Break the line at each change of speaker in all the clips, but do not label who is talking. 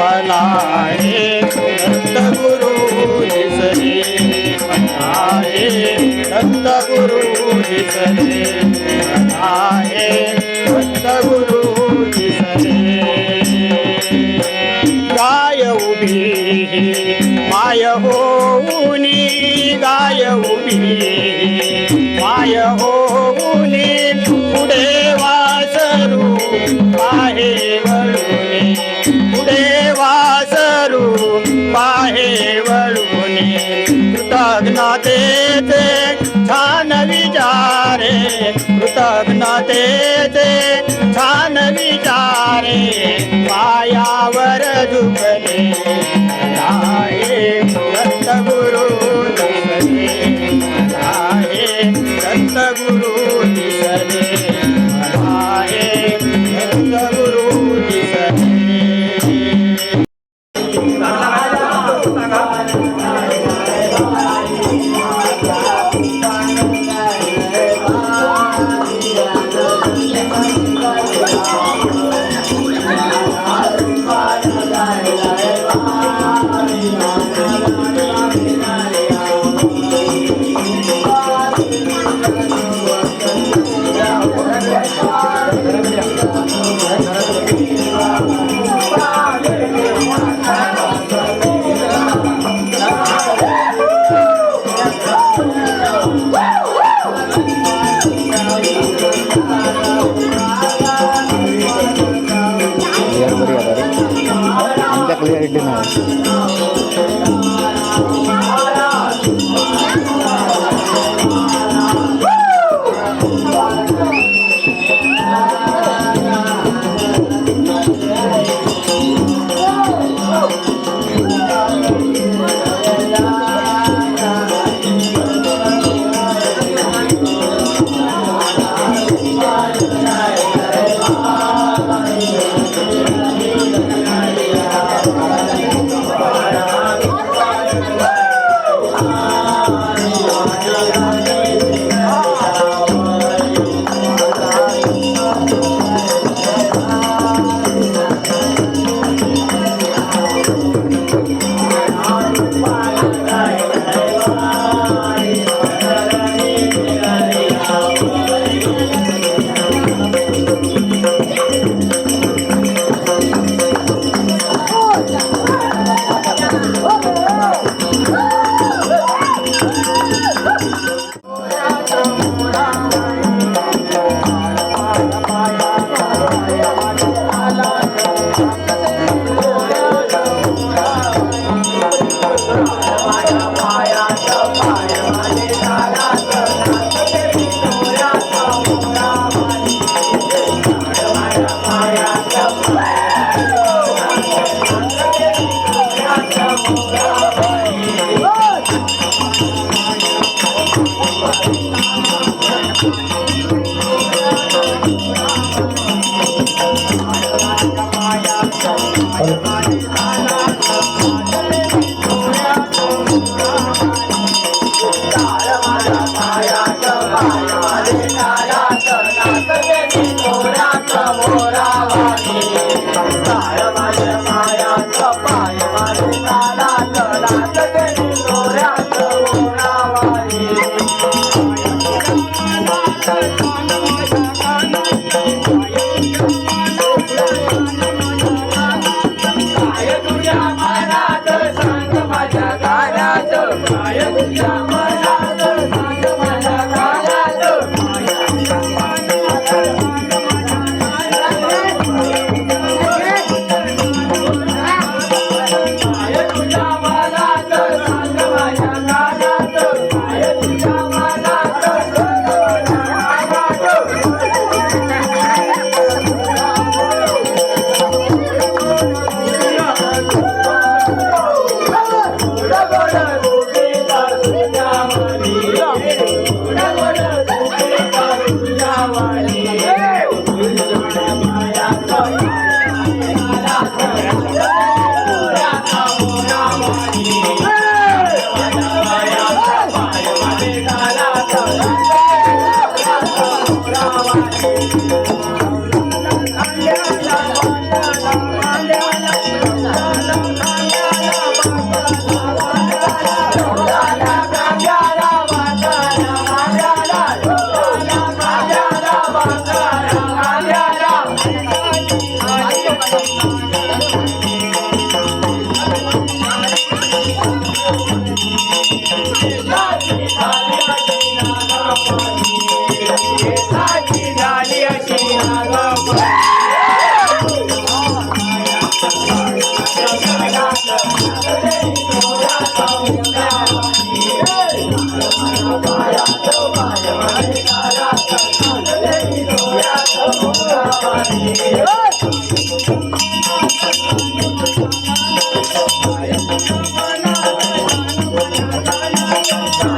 मला हे दत्तगुरु दिसले, मला हे दत्तगुरु दिसले, मला हे दत्तगुरु दिसले. गाय उभी माय होऊनी, गाय उभी माय होऊनी, पुढे वासरू पाहे वळूनी, पुढे वासरू पाहे वळूनी. कृतज्ञतेचे छान विचारे, कृतज्ञतेचे छान विचारे, पायावर झुकले. मला हे दत्तगुरु दिसले, मला हे दत्तगुरु दिसले, मला हे दत्तगुरु दिसले.
क्लिअरिटी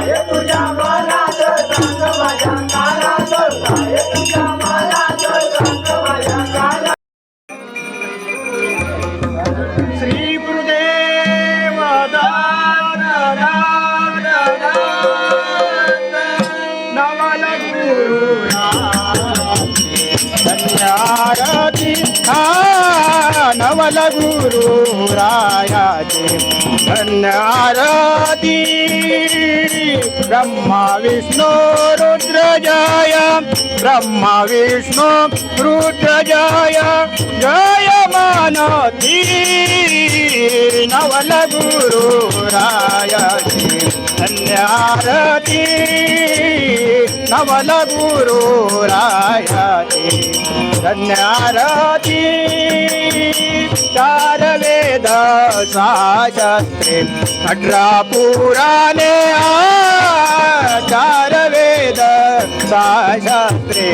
काय तुझ्या मनात सांग माझ्या कानात काय तुझ्या मनात सांग माझ्या कानात श्री गुरुदेव नवल धन्यारती नवल गुरु रायाचे धन्यारती ब्रह्मा विष्णू रुद्र जय ब्रह्मा विष्णू रुद्र जय जय मानती नवल गुरु रायाचे धन्यारती नवल गुरु रायाचे धन्यारती चार वेद शास्त्रे 18 पुराणे चार वेद शास्त्रे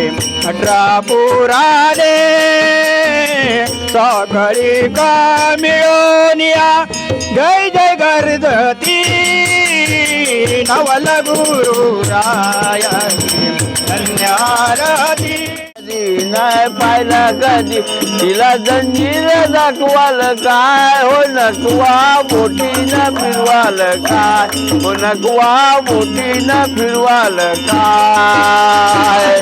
18 पुराणे सकळी का मिळून या जय जय गर्जती नवल गुरु रायाची धन्यारती
नाही पाहिला कधी तिला जंजीर दाखवाल काय हो नकवा मोठी न फिरवाल काय हो नकवा मोठी न फिरवाल काय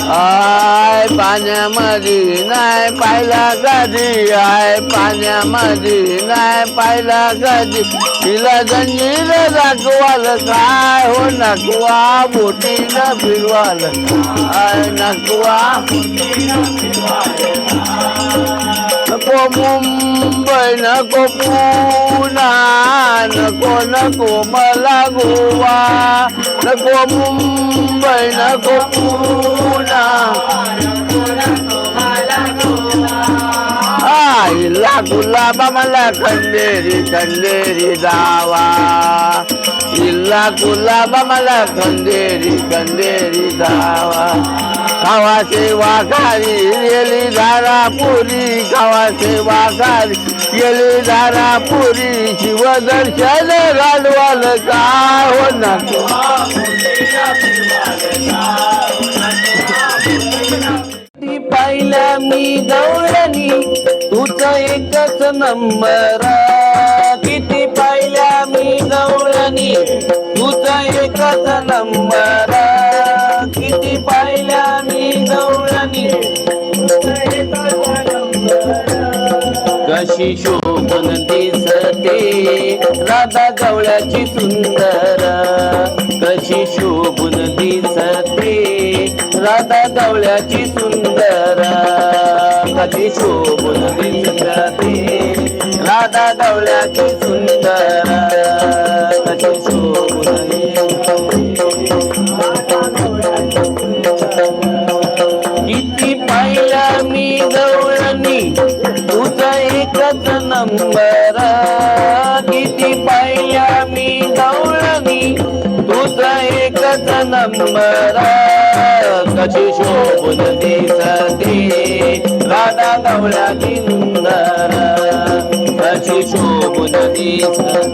आय पाण्यामध्ये नाही पाहिला कधी आय पाण्यामध्ये नाही पाहिला कधी तिला जंजीर दाखवाल काय हो नकवा बोटी न फिरवाल आय नकवा नको मुंबई नको पुणा नको नको मला गोवा नको मुंबई नको पुणा इल्ला गुलाबा मला खंडेरी खंडेरी जावा इल्ला गुलाबा मला खंडेरी खंडेरी जावा खावाचे वाघारी गेली धारापुरी खावाचे वाघारी गेली धारापुरी शिवदर्शन घालवाल काय हो नको पाहिल्या मी गवळणी तुझ एकच नंबर किती पाहिल्या मी गवळणी तुझ एकच नंबर किती पाहिल्या मी गवळणी कशी शोभन दिसते राधा गवळ्याची सुंदर कशी शोभून दिसते राधा गवळ्याची सुंदर कशी शोभून दिसते राधा गवळ्याची सुंदर कशी शोभून किती पाहिल्या मी गवळणी तुझा एकच नंबर किती पाहिल्या मी गवळणी तुझा एकच नंबर कशी शोभून दिसते राधा गवळ्याची सुंदर कशी शोभून दिसते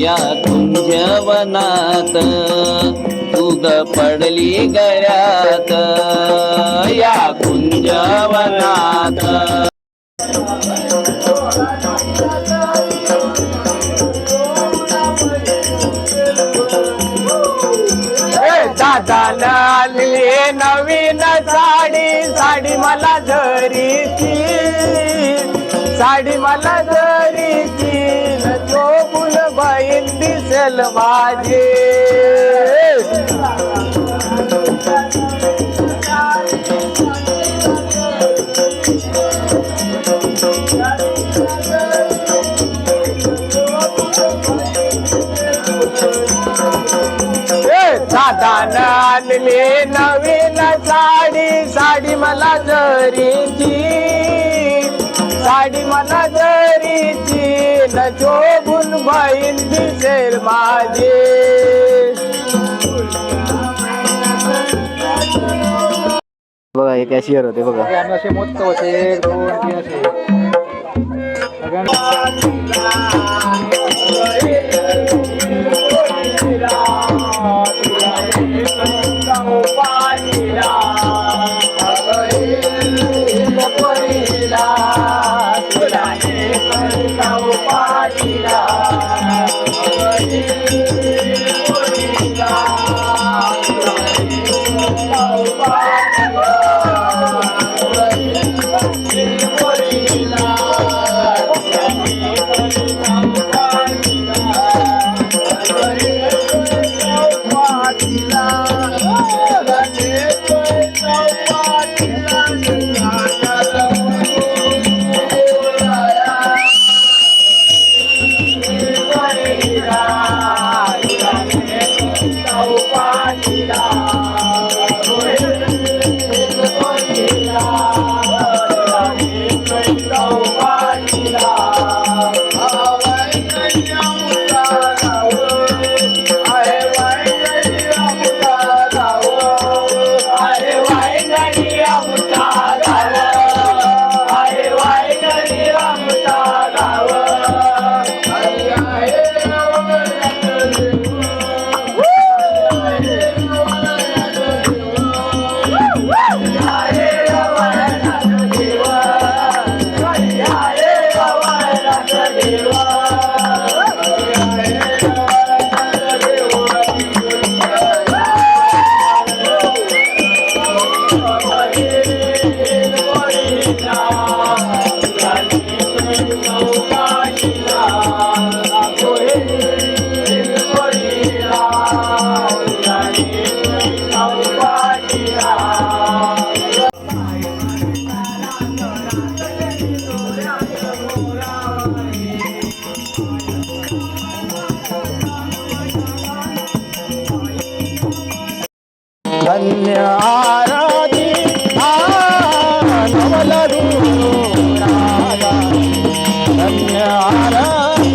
या कुंजवनात तुग पडली गळ्यात या कुंजवनात
दादा लाली नवीन साडी साडी मला जरीची साडी मला जरीची चोबुल बाईन दिसेल माझे दादा आणले नवीन साडी साडी मला जरीची गाडी मला जरीची नजोबून बहीण दिसेल माझी
बघा हे कॅशियर होते बघा
असे मोजतो होते 1 2 3 असे
धन्य आराधी नवलरू राजा धन्य आराधी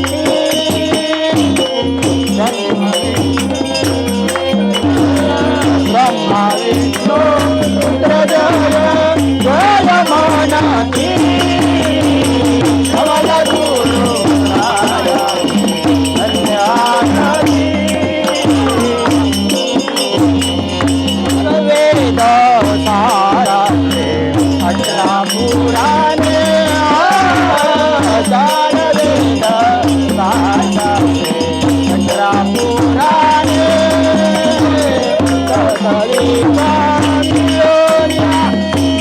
ब्रह्मा विष्णू रुद्र जय मानाची नवलरू राजा धन्य आराधी वेद साराचे 18 पुराणे जाण वेद साराचे 18 पुराणे सगळी पापियोन्या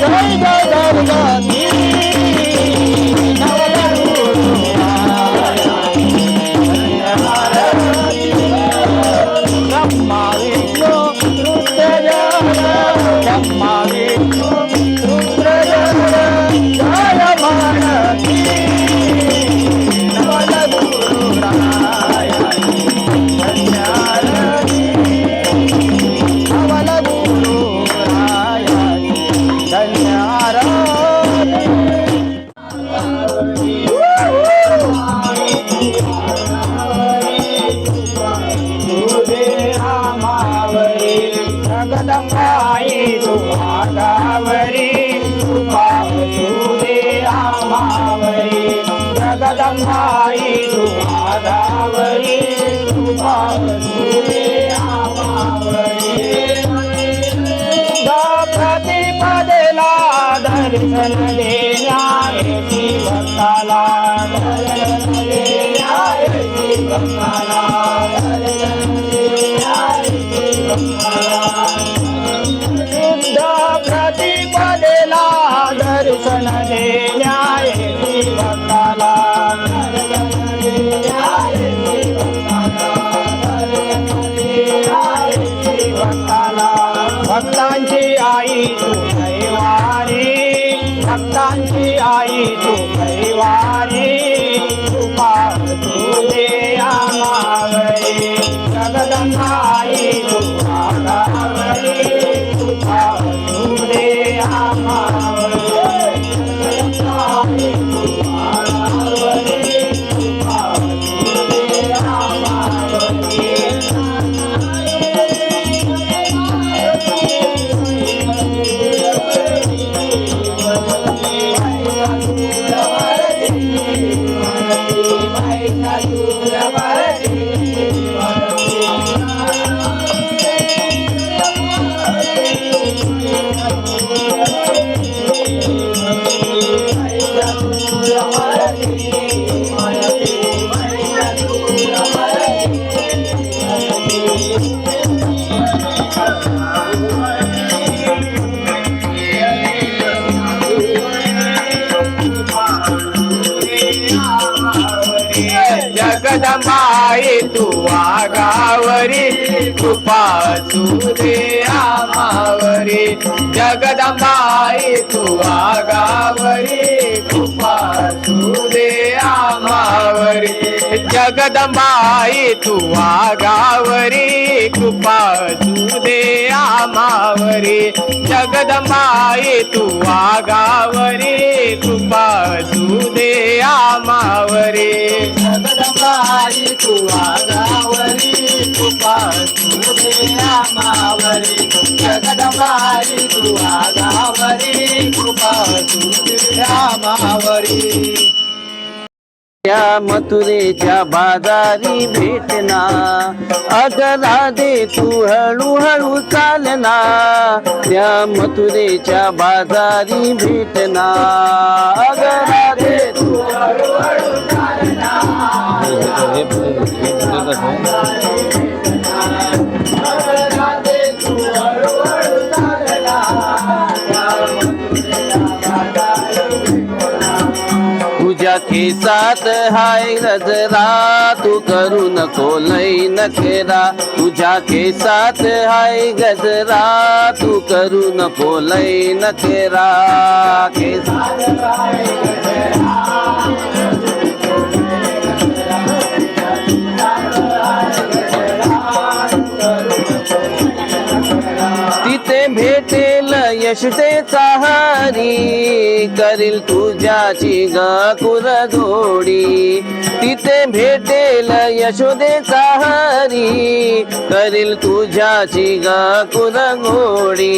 जय जय दुर्गती ब्रह्मा विष्णू रुद्र ब्रह्मा विष्णू रुद्र जय मानसी नवलगुरुराय धन्यारती नवलगुरुराय धन्यारती जगदंबाई तुमावरी तुदे आमावरी जगदंबाई तुमावरी तुदे आमावरी प्रतिपदेला दर्शन देण्याची भक्ताला दर्शन देण्याची भक्ताला शुद्ध प्रतिपदेला दर्शन देण्याची भक्ताला भक्तांची आई तू कैवारी भक्तांची आई तू कैवारी कृपा तुझे आमावरी जगदंबाई तू आगावरी कृपा तुझे आमावरी जगदंबाई तू आगावरी कृपा सुदे आमावरी जगदंबाई तू आगावरी कृपा सुदे आमावरी जगदंबाई तू आगावरी कृपा सुदे आमावरी जगदंबाई तू आगावरी कृपा सुदे आमावरी जगदंबाई तू आगावरी कृपा सुदे आमावरी जगदंबाई तू आगावरी कृपा सुदे आमावरी
त्या मथुरेच्या बाजारी भेटना अग राधे तू हळूहळू चालना त्या मथुरेच्या बाजारी भेटना अग राधे तू हळूहळू चालना तुझ्या केसात हाय गजरा तू करू नको लई नखेरा तुझ्या केसात हाय गजरा तू करू नको लई नखेरा केसात हाय गजरा तिथे भेटेल यशतेचा हारी करील तुझ्याची गाकुर घोडी तिथे भेटेल यशोदेचा हारी करील तुझ्याची गाकुर घोडी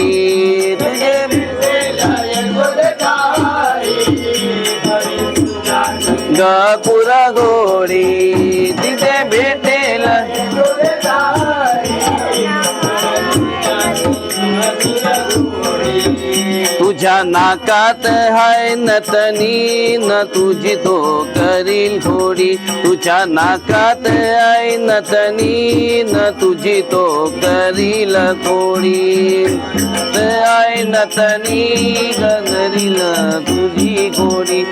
तुझे भेटेल यशोदेचा गाकुर घोडी तिथे भेटेल तुझ्या नाकात हाय नतनी न तुझी तो करील घोडी तुझ्या नाकात हाय नतनी न तुझी तो करील घोडी हाय नतनी करील तुझी घोडी